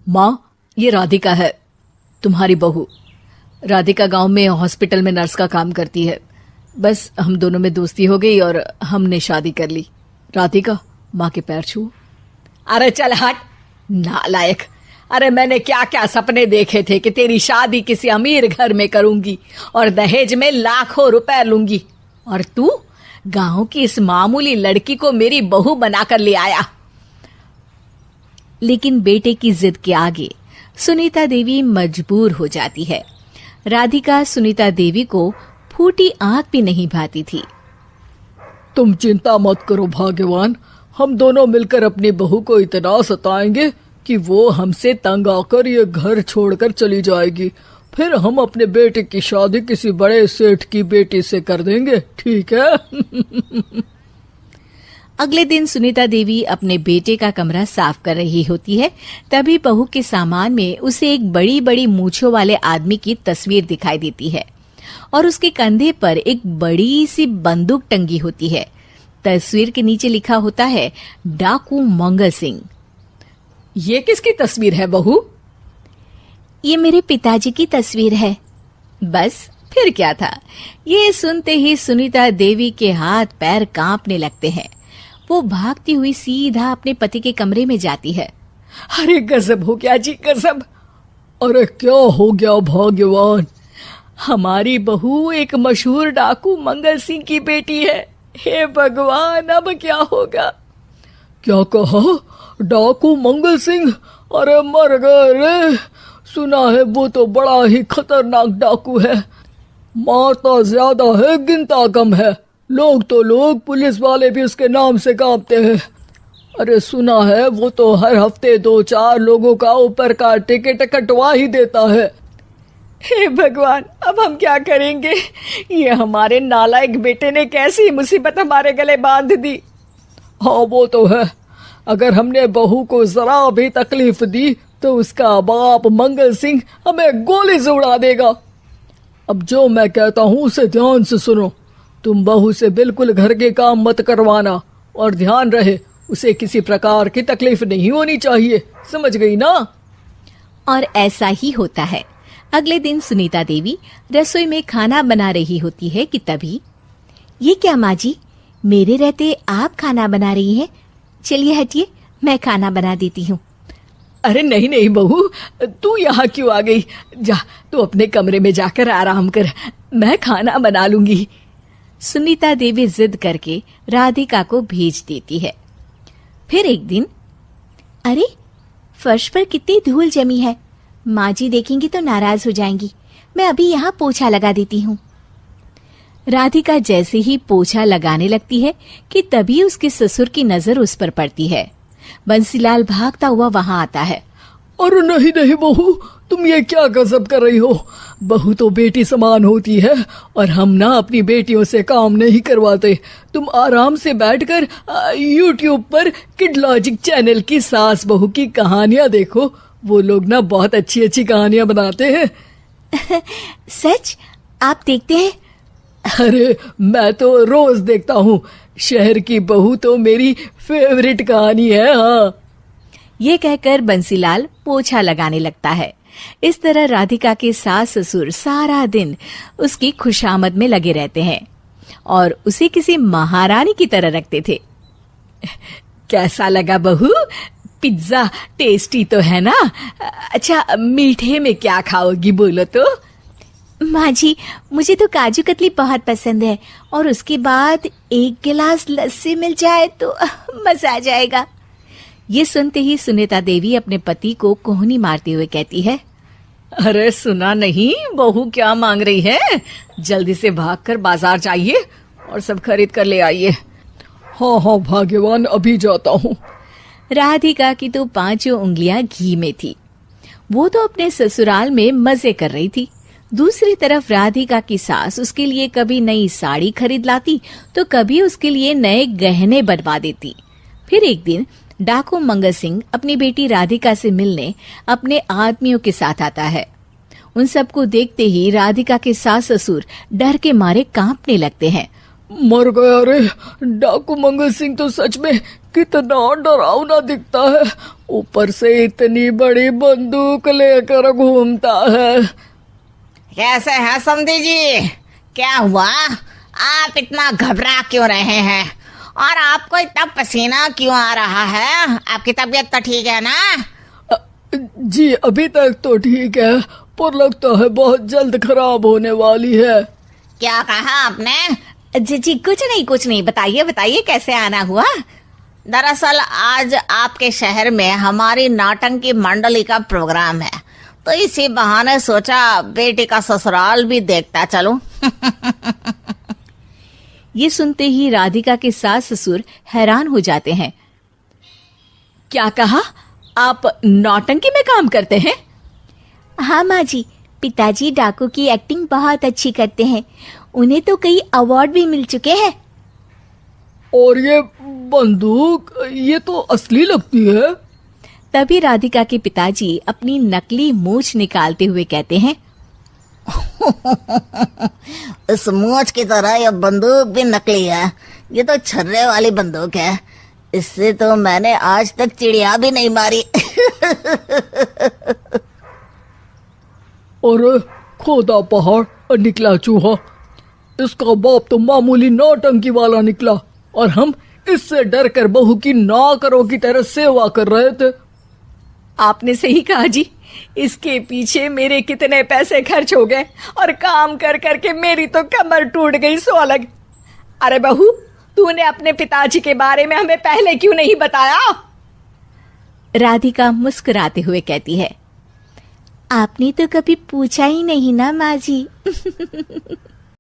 माँ, ये राधिका है, तुम्हारी बहू। राधिका गांव में हॉस्पिटल में नर्स का काम करती है। बस हम दोनों में दोस्ती हो गई और हमने शादी कर ली। राधिका, माँ के पैर छू। अरे चल हट नालायक। अरे मैंने क्या क्या सपने देखे थे कि तेरी शादी किसी अमीर घर में करूंगी और दहेज में लाखों रुपए लूंगी, और तू गांव की इस मामूली लड़की को मेरी बहू बनाकर ले आया। लेकिन बेटे की जिद के आगे सुनीता देवी मजबूर हो जाती है। राधिका सुनीता देवी को फूटी आंख भी नहीं भाती थी। तुम चिंता मत करो भाग्यवान, हम दोनों मिलकर अपनी बहू को इतना सताएंगे कि वो हमसे तंग आकर ये घर छोड़कर चली जाएगी। फिर हम अपने बेटे की शादी किसी बड़े सेठ की बेटी से कर देंगे, ठीक है? अगले दिन सुनीता देवी अपने बेटे का कमरा साफ कर रही होती है। तभी बहू के सामान में उसे एक बड़ी बड़ी मूंछों वाले आदमी की तस्वीर दिखाई देती है और उसके कंधे पर एक बड़ी सी बंदूक टंगी होती है। तस्वीर के नीचे लिखा होता है डाकू मंगल सिंह। ये किसकी तस्वीर है बहू? ये मेरे पिताजी की तस्वीर है। बस फिर क्या था। ये सुनते ही सुनीता देवी के हाथ पैर कांपने लगते हैं। वो भागती हुई सीधा अपने पति के कमरे में जाती है। अरे गजब हो गया जी, गजब। अरे क्या हो गया भाग्यवान? हमारी बहू एक मशहूर डाकू मंगल सिंह की बेटी है। हे भगवान, अब क्या होगा? क्या कहा? डाकू मंगल सिंह? अरे मर गए रे। सुना है वो तो बड़ा ही खतरनाक डाकू है, मारता ज्यादा है गिनता कम है। लोग पुलिस वाले भी उसके नाम से कांपते हैं। अरे सुना है वो तो हर हफ्ते 2-4 लोगों का ऊपर का टिकट कटवा ही देता है। हे भगवान, अब हम क्या करेंगे? ये हमारे नालायक बेटे ने कैसी मुसीबत हमारे गले बांध दी। हाँ वो तो है, अगर हमने बहू को जरा भी तकलीफ दी तो उसका बाप मंगल सिंह हमें गोली से उड़ा देगा। अब जो मैं कहता हूँ उसे ध्यान से सुनो। तुम बहू से बिल्कुल घर के काम मत करवाना, और ध्यान रहे उसे किसी प्रकार की तकलीफ नहीं होनी चाहिए, समझ गई ना? और ऐसा ही होता है। अगले दिन सुनीता देवी रसोई में खाना बना रही होती है कि तभी, ये क्या माँ जी, मेरे रहते आप खाना बना रही हैं? चलिए हटिए, मैं खाना बना देती हूँ। अरे नहीं नहीं बहू, तू यहाँ क्यों आ गई? जा, तू अपने कमरे में जाकर आराम कर, मैं खाना बना लूंगी। सुनीता देवी जिद करके राधिका को भेज देती है। फिर एक दिन, अरे फर्श पर कितनी धूल जमी है, माँ जी देखेंगी तो नाराज हो जाएंगी, मैं अभी यहाँ पोछा लगा देती हूँ। राधिका जैसे ही पोछा लगाने लगती है कि तभी उसके ससुर की नजर उस पर पड़ती है। बंसीलाल भागता हुआ वहां आता है। अरे नहीं नहीं बहू, तुम ये क्या गजब कर रही हो? बहू तो बेटी समान होती है, और हम ना अपनी बेटियों से काम नहीं करवाते। तुम आराम से बैठकर YouTube पर किड लॉजिक चैनल की सास बहू की कहानियां देखो। वो लोग ना बहुत अच्छी अच्छी कहानियां बनाते हैं। सच? आप देखते हैं? अरे मैं तो रोज देखता हूँ। शहर की बहू तो मेरी फेवरेट कहानी है। हाँ, ये कहकर बंसीलाल पोछा लगाने लगता है। इस तरह राधिका के सास ससुर सारा दिन उसकी खुशामद में लगे रहते हैं और उसे किसी महारानी की तरह रखते थे। कैसा लगा बहू? पिज्जा टेस्टी तो है ना? अच्छा, मीठे में क्या खाओगी बोलो तो? माँ जी, मुझे तो काजू कतली बहुत पसंद है, और उसके बाद 1 गिलास लस्सी मिल जाए तो मजा आ जाएगा। ये सुनते ही सुनीता देवी अपने पति को कोहनी मारते हुए कहती है, अरे सुना नहीं बहू क्या मांग रही है? जल्दी से भागकर बाजार जाइए और सब खरीद कर ले आइए। हाँ हाँ भाग्यवान, अभी जाता हूँ। राधिका की तो 5 उंगलियां घी में थी। वो तो अपने ससुराल में मजे कर रही थी। दूसरी तरफ राधिका की सास उसके लिए कभी नई साड़ी खरीद लाती तो कभी उसके लिए नए गहने बनवा देती। फिर एक दिन डाकू मंगल सिंह अपनी बेटी राधिका से मिलने अपने आदमियों के साथ आता है। उन सबको देखते ही राधिका के सास ससुर डर के मारे कांपने लगते हैं। मर गया रे, डाकू मंगल सिंह तो सच में कितना डरावना दिखता है। ऊपर से इतनी बड़ी बंदूक लेकर घूमता है। कैसे हैं समधी जी? क्या हुआ? आप इतना घबरा क्यों रहे हैं? और आपको इतना पसीना क्यों आ रहा है? आपकी तबीयत तो ठीक है ना? जी अभी तक तो ठीक है, पर लगता है बहुत जल्द खराब होने वाली है। क्या कहा आपने? जी कुछ नहीं, बताइए बताइए कैसे आना हुआ। दरअसल आज आपके शहर में हमारी नाटंकी मंडली का प्रोग्राम है, तो इसी बहाने सोचा बेटी का ससुराल भी देखता चलूं। ये सुनते ही राधिका के सास ससुर हैरान हो जाते हैं। क्या कहा? आप नौटंकी में काम करते हैं? हाँ माँ जी, पिताजी डाकू की एक्टिंग बहुत अच्छी करते हैं। उन्हें तो कई अवार्ड भी मिल चुके हैं। और ये बंदूक, ये तो असली लगती है। तभी राधिका के पिताजी अपनी नकली मूंछ निकालते हुए कहते हैं, इस मूंछ की तरह यह बंदूक भी नकली है। ये तो छर्रे वाली बंदूक है। इससे तो मैंने आज तक चिड़िया भी नहीं मारी। और खोदा पहाड़ और निकला चूहा। इसका बाप तो मामूली नौटंकी वाला निकला, और हम इससे डर कर बहू की नौकरों की तरह सेवा कर रहे थे। आपने सही कहा जी। इसके पीछे मेरे कितने पैसे खर्च हो गए, और काम कर करके मेरी तो कमर टूट गई सो अलग। अरे बहू, तूने अपने पिताजी के बारे में हमें पहले क्यों नहीं बताया? राधिका मुस्कुराते हुए कहती है, आपने तो कभी पूछा ही नहीं ना माँ जी।